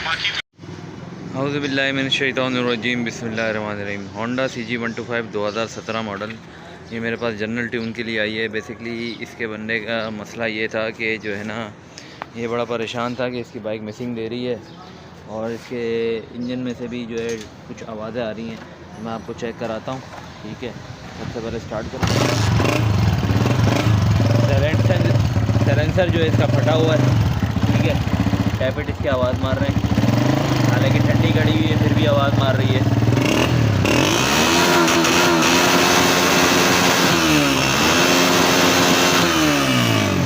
औज़ुबिल्लाहि मिनश्शैतानिर्रजीम बिस्मिल्लाहिर्रहमानिर्रहीम। Honda CG125 2017 model ये मेरे पास जनरल ट्यून के लिए आई है। बेसिकली इसके बनने का मसला ये था कि जो है ना, ये बड़ा परेशान था कि इसकी बाइक मिसिंग दे रही है और इसके इंजन में से भी जो है कुछ आवाज़ें आ रही हैं। मैं आपको चेक कराता हूँ, ठीक है। सबसे पहले स्टार्ट करूँ। साइलेंसर जो है इसका फटा हुआ है, ठीक है। टैपेट इसकी आवाज़ मार रहे हैं, हालांकि ठंडी गाड़ी हुई है फिर भी आवाज़ मार रही है।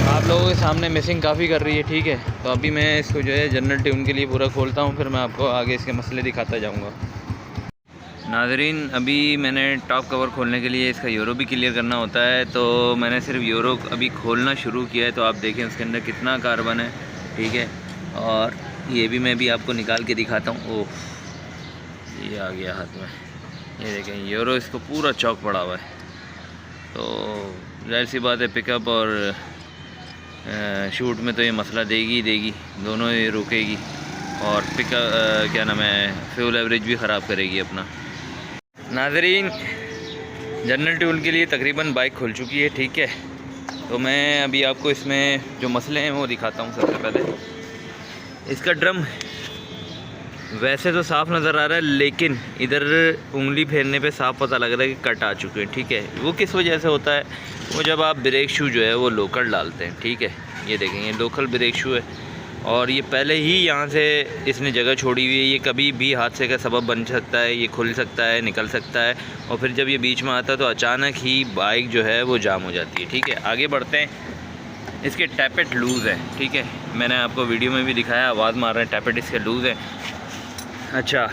आप लोगों के सामने मिसिंग काफ़ी कर रही है, ठीक है। तो अभी मैं इसको जो है जनरल ट्यून के लिए पूरा खोलता हूँ, फिर मैं आपको आगे इसके मसले दिखाता जाऊँगा। नाज़रीन, अभी मैंने टॉप कवर खोलने के लिए इसका यूरो भी क्लियर करना होता है, तो मैंने सिर्फ यूरो अभी खोलना शुरू किया है। तो आप देखें उसके अंदर कितना कार्बन है, ठीक है। और ये भी मैं भी आपको निकाल के दिखाता हूँ। ओह, ये आ गया हाथ में, ये देखें यूरो इसको पूरा चौक पड़ा हुआ है। तो जाहिर सी बात है, पिकअप और शूट में तो ये मसला देगी देगी, दोनों ये रुकेगी और पिकअप क्या नाम है, फ्यूल एवरेज भी ख़राब करेगी अपना। नाज़रीन, जनरल ट्यून के लिए तकरीबन बाइक खुल चुकी है, ठीक है। तो मैं अभी आपको इसमें जो मसले हैं वो दिखाता हूँ। सबसे पहले इसका ड्रम वैसे तो साफ़ नज़र आ रहा है, लेकिन इधर उंगली फेरने पे साफ़ पता लग रहा है कि कट आ चुके हैं, ठीक है। वो किस वजह से होता है, वो जब आप ब्रेक शू जो है वो लोकल डालते हैं, ठीक है। ये देखें, ये लोकल ब्रेक शू है और ये पहले ही यहाँ से इसने जगह छोड़ी हुई है। ये कभी भी हादसे का सबब बन सकता है, ये खुल सकता है, निकल सकता है, और फिर जब ये बीच में आता है तो अचानक ही बाइक जो है वो जाम हो जाती है, ठीक है। आगे बढ़ते हैं। इसके टैपेट लूज़ है, ठीक है। मैंने आपको वीडियो में भी दिखाया, आवाज़ मार रहे हैं, टैपेट इसके लूज़ है। अच्छा,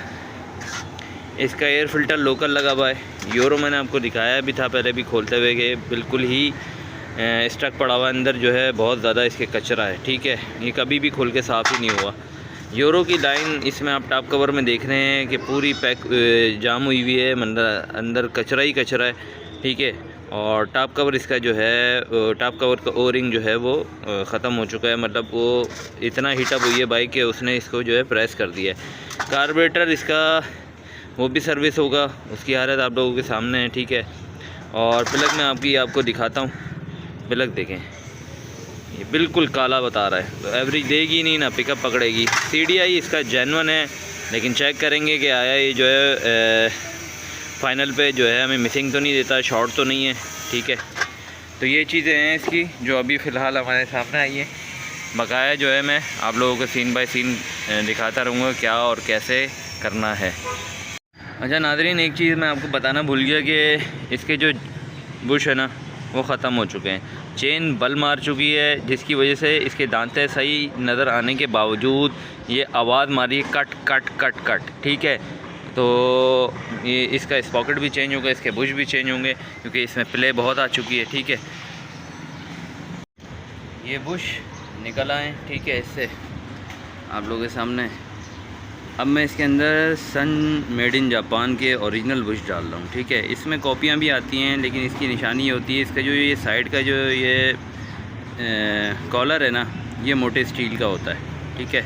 इसका एयर फ़िल्टर लोकल लगा हुआ है। यूरो मैंने आपको दिखाया भी था पहले भी खोलते हुए कि बिल्कुल ही स्टक पड़ा हुआ, अंदर जो है बहुत ज़्यादा इसके कचरा है, ठीक है। ये कभी भी खोल के साफ़ ही नहीं हुआ। यूरो की लाइन इसमें आप टॉप कवर में देख रहे हैं कि पूरी पैक जाम हुई हुई है, अंदर कचरा ही कचरा है, ठीक है। और टॉप कवर इसका जो है, टॉप कवर का ओरिंग जो है वो ख़त्म हो चुका है, मतलब वो इतना हीटअप हुई है बाइक के उसने इसको जो है प्रेस कर दिया है। कार्बोरेटर इसका वो भी सर्विस होगा, उसकी हालत आप लोगों के सामने है, ठीक है। और प्लग में आपको दिखाता हूँ। प्लग देखें, ये बिल्कुल काला बता रहा है, तो एवरेज देगी नहीं ना पिकअप पकड़ेगी। CDI इसका जेन्युइन है, लेकिन चेक करेंगे कि आया ये जो है फ़ाइनल पे जो है हमें मिसिंग तो नहीं देता, शॉर्ट तो नहीं है, ठीक है। तो ये चीज़ें हैं इसकी जो अभी फ़िलहाल हमारे सामने आई हैं। बकाया जो है मैं आप लोगों को सीन बाय सीन दिखाता रहूँगा क्या और कैसे करना है। अच्छा नाज़रीन, एक चीज़ मैं आपको बताना भूल गया कि इसके जो बुश है ना वो ख़त्म हो चुके हैं, चेन बल मार चुकी है, जिसकी वजह से इसके दांतें सही नज़र आने के बावजूद ये आवाज़ मारी कट कट कट कट, ठीक है। तो ये इसका स्पॉकेट भी चेंज होगा, इसके बुश भी चेंज होंगे, क्योंकि इसमें प्ले बहुत आ चुकी है, ठीक है। ये बुश निकल आए, ठीक है, इससे आप लोगों के सामने। अब मैं इसके अंदर सन मेड इन जापान के ओरिजिनल बुश डाल रहा हूँ, ठीक है। इसमें कॉपियाँ भी आती हैं, लेकिन इसकी निशानी ये होती है, इसका जो ये साइड का जो ये कॉलर है ना, ये मोटे स्टील का होता है, ठीक है।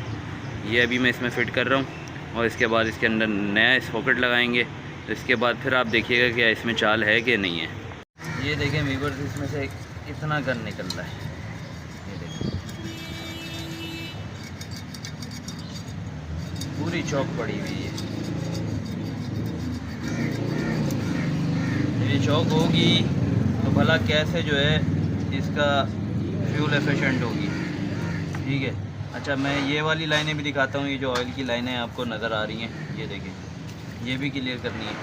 ये अभी मैं इसमें फ़िट कर रहा हूँ और इसके बाद इसके अंदर नया स्पॉकेट लगाएंगे। तो इसके बाद फिर आप देखिएगा कि इसमें चाल है कि नहीं है। ये देखें वीवर्स, इसमें से कितना गन निकल रहा है, ये देखें पूरी चौक पड़ी हुई है। ये चौक होगी तो भला कैसे जो है इसका फ्यूल एफिशिएंट होगी, ठीक है। अच्छा, मैं ये वाली लाइनें भी दिखाता हूँ। ये जो ऑयल की लाइनें आपको नज़र आ रही हैं, ये देखें, ये भी क्लियर करनी है।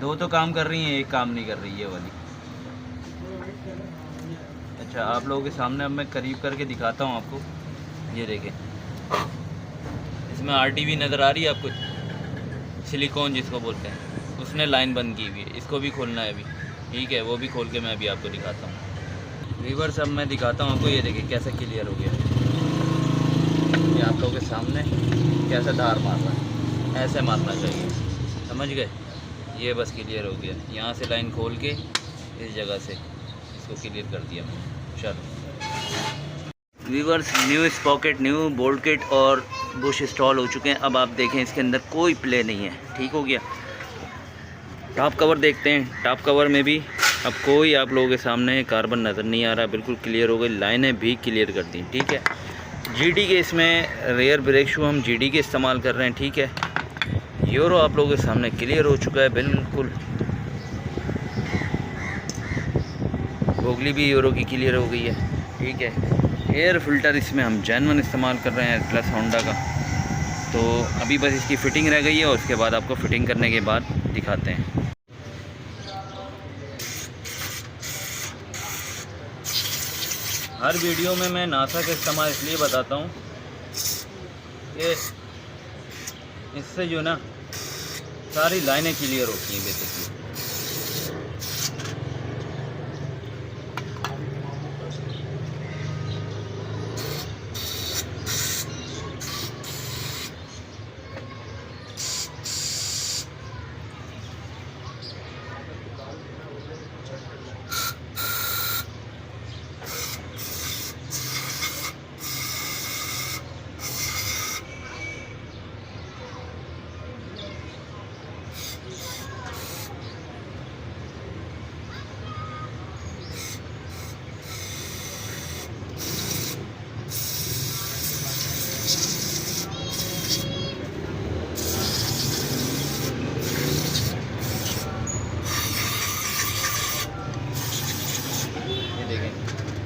दो तो काम कर रही हैं, एक काम नहीं कर रही ये वाली। अच्छा, आप लोगों के सामने अब मैं करीब करके दिखाता हूँ आपको। ये देखें, इसमें RTV नज़र आ रही है आपको, सिलिकॉन जिसको बोलते हैं, उसने लाइन बंद की हुई है। इसको भी खोलना है अभी, ठीक है, वो भी खोल के मैं अभी आपको दिखाता हूँ। रिवर्स अब मैं दिखाता हूँ आपको। ये देखिए कैसे क्लियर हो गया, ये आप लोगों के सामने कैसे धार मार रहा है, ऐसे मारना चाहिए, समझ गए। ये बस क्लियर हो गया, यहाँ से लाइन खोल के इस जगह से इसको क्लियर कर दिया मैंने। चलो viewers, new sprocket, new bolt kit और बुश इंस्टॉल हो चुके हैं। अब आप देखें इसके अंदर कोई प्ले नहीं है, ठीक हो गया। टॉप कवर देखते हैं। टॉप कवर में भी अब कोई आप लोगों के सामने कार्बन नज़र नहीं आ रहा, बिल्कुल क्लियर हो गई, लाइनें भी क्लियर कर दी, ठीक है। जीडी के इसमें रेयर ब्रेक शू हम जीडी के इस्तेमाल कर रहे हैं, ठीक है। यूरो आप लोगों के सामने क्लियर हो चुका है बिल्कुल। बोगली भी यूरो की क्लियर हो गई है, ठीक है। एयर फिल्टर इसमें हम जेन्युइन इस्तेमाल कर रहे हैं प्लस होंडा का। तो अभी बस इसकी फ़िटिंग रह गई है और उसके बाद आपको फ़िटिंग करने के बाद दिखाते हैं। हर वीडियो में मैं नासा का इस्तेमाल इसलिए बताता हूँ कि इससे जो ना सारी लाइनें क्लियर होती हैं बेसिकली।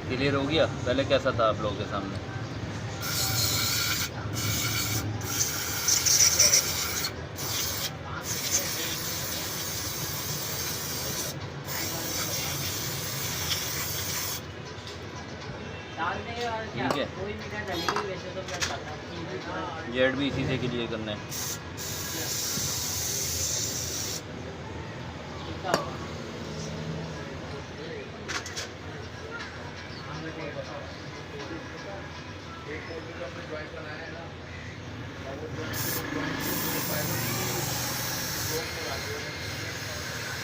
क्लियर हो गया। पहले कैसा था आप लोगों के सामने। ठीक है, जेड भी इसी से क्लियर करना है।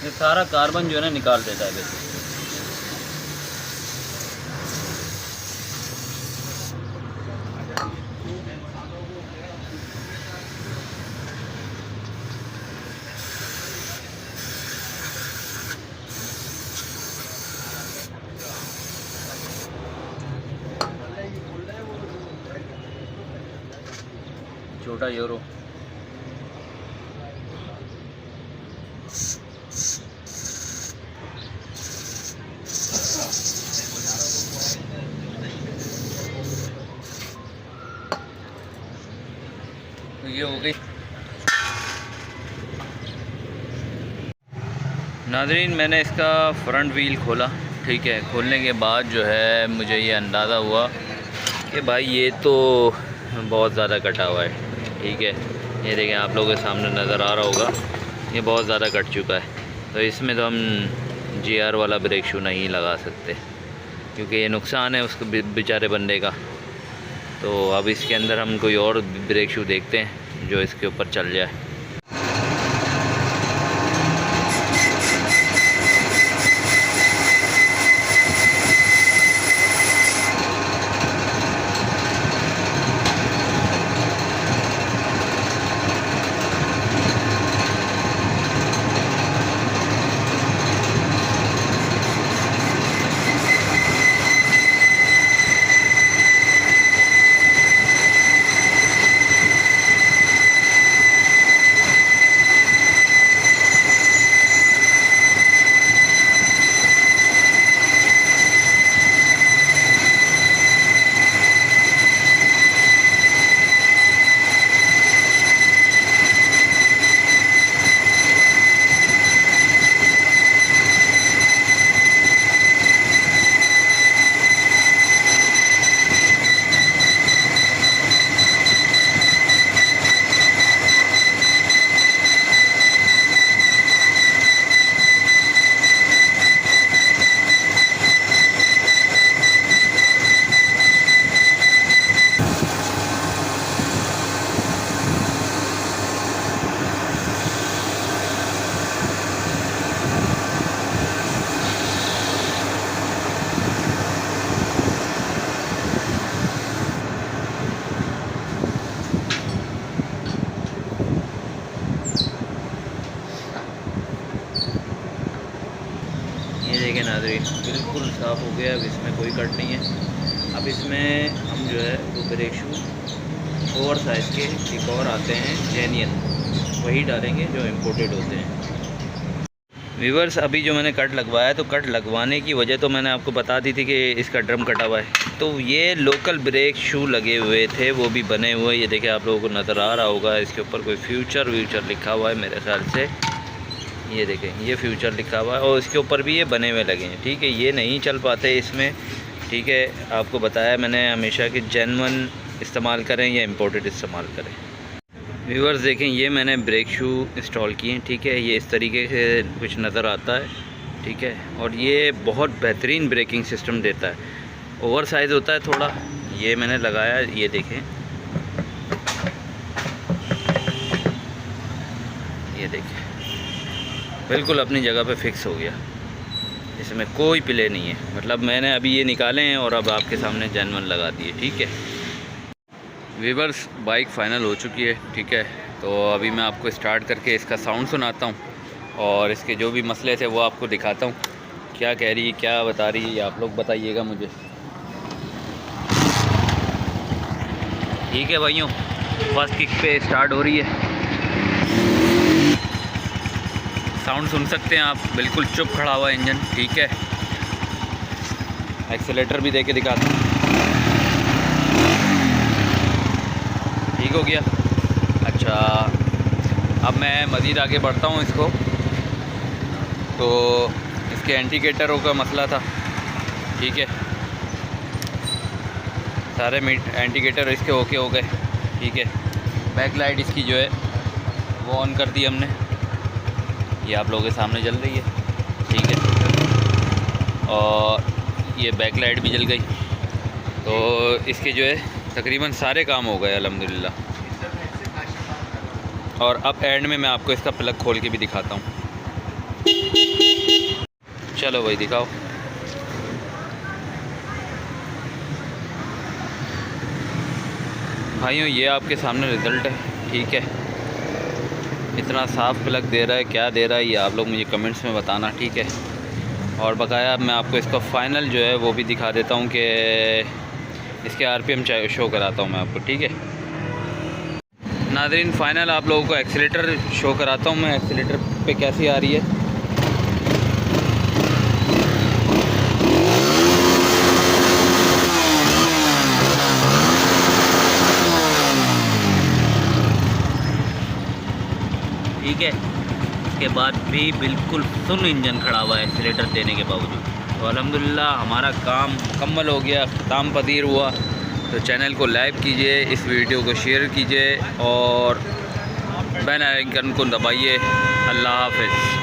ये सारा कार्बन जो है ना निकाल देता है बेसिकली। छोटा यूरो तो ये हो गई। नाज़रीन, मैंने इसका फ्रंट व्हील खोला, ठीक है। खोलने के बाद जो है मुझे ये अंदाज़ा हुआ कि भाई ये तो बहुत ज़्यादा कटा हुआ है, ठीक है। ये देखें, आप लोगों के सामने नज़र आ रहा होगा, ये बहुत ज़्यादा कट चुका है। तो इसमें तो हम जीआर वाला ब्रेक शू नहीं लगा सकते क्योंकि ये नुकसान है उसको बेचारे बंदे का। तो अब इसके अंदर हम कोई और ब्रेक शू देखते हैं जो इसके ऊपर चल जाए। नाज़रीन, बिल्कुल साफ़ हो गया। अब इसमें कोई कट नहीं है। अब इसमें हम जो है वो ब्रेक शू ओवर साइज़ के एक और आते हैं जेन्यन, वही डालेंगे जो इम्पोर्टेड होते हैं। व्यूअर्स, अभी जो मैंने कट लगवाया, तो कट लगवाने की वजह तो मैंने आपको बता दी थी कि इसका ड्रम कटा हुआ है। तो ये लोकल ब्रेक शू लगे हुए थे, वो भी बने हुए। ये देखिए, आप लोगों को नज़र आ रहा होगा, इसके ऊपर कोई फ्यूचर लिखा हुआ है मेरे ख्याल से। ये देखें, ये फ्यूचर लिखा हुआ है और इसके ऊपर भी ये बने हुए लगे हैं। ठीक है, ये नहीं चल पाते इसमें। ठीक है, आपको बताया मैंने हमेशा कि जेन्युइन इस्तेमाल करें या इम्पोर्टेड इस्तेमाल करें। व्यूअर्स देखें, ये मैंने ब्रेक शू इंस्टॉल किए हैं। ठीक है, ये इस तरीके से कुछ नज़र आता है। ठीक है, और ये बहुत बेहतरीन ब्रेकिंग सिस्टम देता है। ओवर साइज़ होता है थोड़ा, ये मैंने लगाया। ये देखें, ये देखें, बिल्कुल अपनी जगह पे फिक्स हो गया। इसमें कोई प्ले नहीं है। मतलब मैंने अभी ये निकाले हैं और अब आपके सामने जेन्युइन लगा दिए। ठीक है व्यूअर्स, बाइक फ़ाइनल हो चुकी है। ठीक है, तो अभी मैं आपको स्टार्ट करके इसका साउंड सुनाता हूँ और इसके जो भी मसले थे वो आपको दिखाता हूँ। क्या कह रही है, क्या बता रही है, ये आप लोग बताइएगा मुझे। ठीक है भाइयों, फर्स्ट किक पे स्टार्ट हो रही है। साउंड सुन सकते हैं आप, बिल्कुल चुप खड़ा हुआ इंजन। ठीक है, एक्सीलेटर भी दे के दिखाता हूँ। ठीक हो गया। अच्छा, अब मैं मज़ीद आगे बढ़ता हूँ इसको। तो इसके इंडिकेटरों का मसला था। ठीक है, सारे इंडिकेटर इसके ओके हो गए। ठीक है, बैक लाइट इसकी जो है वो ऑन कर दी हमने, ये आप लोगों के सामने जल रही है। ठीक है, और ये बैक लाइट भी जल गई। तो इसके जो है तकरीबन सारे काम हो गए अल्हम्दुलिल्लाह। और अब एंड में मैं आपको इसका प्लग खोल के भी दिखाता हूँ। चलो भाई दिखाओ। भाइयों, ये आपके सामने रिज़ल्ट है। ठीक है, इतना साफ़ प्लग दे रहा है, क्या दे रहा है, ये आप लोग मुझे कमेंट्स में बताना। ठीक है, और बकाया मैं आपको इसका फ़ाइनल जो है वो भी दिखा देता हूँ कि इसके आरपीएम शो कराता हूँ मैं आपको। ठीक है नाज़रीन, फ़ाइनल आप लोगों को एक्सीलेटर शो कराता हूँ मैं, एक्सीलेटर पे कैसी आ रही है। ठीक है, इसके बाद भी बिल्कुल सुन इंजन खड़ा हुआ है एक्सीलेटर देने के बावजूद। तो अल्हम्दुलिल्लाह हमारा काम मुकम्मल हो गया, ख़त्म पदीर हुआ। तो चैनल को लाइक कीजिए, इस वीडियो को शेयर कीजिए और बेल आइकन को दबाइए। अल्लाह हाफ़िज़।